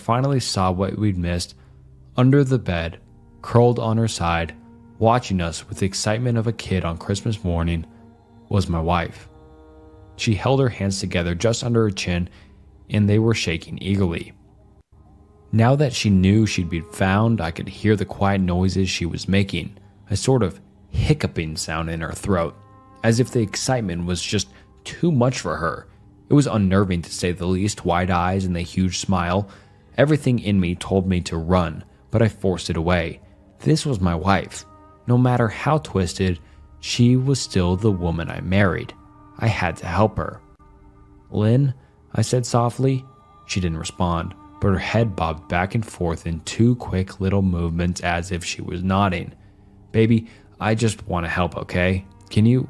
finally saw what we'd missed. Under the bed, curled on her side, watching us with the excitement of a kid on Christmas morning, was my wife. She held her hands together just under her chin, and they were shaking eagerly. Now that she knew she'd been found, I could hear the quiet noises she was making, a sort of hiccuping sound in her throat, as if the excitement was just too much for her. It was unnerving to say the least. Wide eyes and the huge smile. Everything in me told me to run, but I forced it away. This was my wife. No matter how twisted, she was still the woman I married. I had to help her. "Lynn," I said softly. She didn't respond, but her head bobbed back and forth in two quick little movements as if she was nodding. "Baby, I just want to help, okay? Can you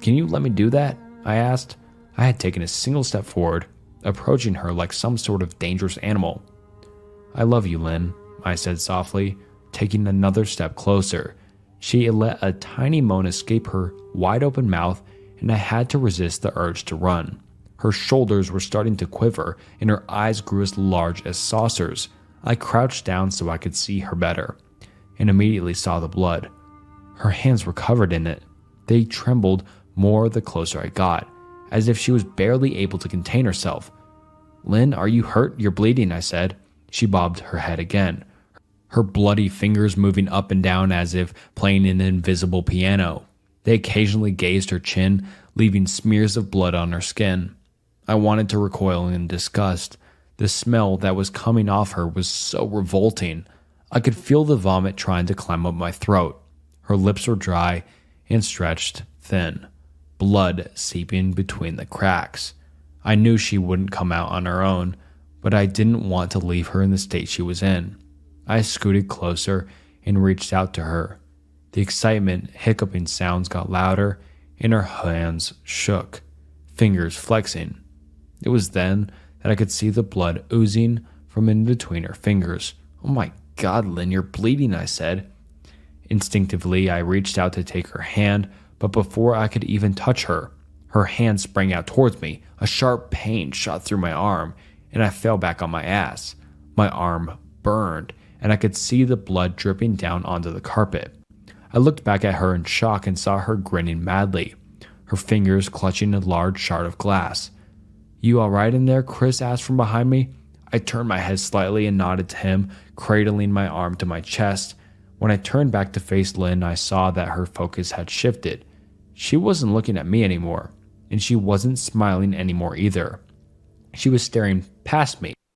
let me do that?" I asked. I had taken a single step forward, approaching her like some sort of dangerous animal. "I love you, Lynn," I said softly, taking another step closer. She let a tiny moan escape her wide open mouth, and I had to resist the urge to run. Her shoulders were starting to quiver, and her eyes grew as large as saucers. I crouched down so I could see her better, and immediately saw the blood. Her hands were covered in it. They trembled more the closer I got, as if she was barely able to contain herself. "Lynn, are you hurt? You're bleeding," I said. She bobbed her head again, her bloody fingers moving up and down as if playing an invisible piano. They occasionally grazed her chin, leaving smears of blood on her skin. I wanted to recoil in disgust. The smell that was coming off her was so revolting. I could feel the vomit trying to climb up my throat. Her lips were dry and stretched thin, blood seeping between the cracks. I knew she wouldn't come out on her own, but I didn't want to leave her in the state she was in. I scooted closer and reached out to her. The excitement, hiccuping sounds got louder, and her hands shook, fingers flexing. It was then that I could see the blood oozing from in between her fingers. "Oh my God, Lynn, you're bleeding," I said. Instinctively, I reached out to take her hand, but before I could even touch her, her hand sprang out towards me. A sharp pain shot through my arm, and I fell back on my ass. My arm burned, and I could see the blood dripping down onto the carpet. I looked back at her in shock and saw her grinning madly, her fingers clutching a large shard of glass. "You all right in there?" Chris asked from behind me. I turned my head slightly and nodded to him, cradling my arm to my chest. When I turned back to face Lynn, I saw that her focus had shifted. She wasn't looking at me anymore, and she wasn't smiling anymore either. She was staring past me,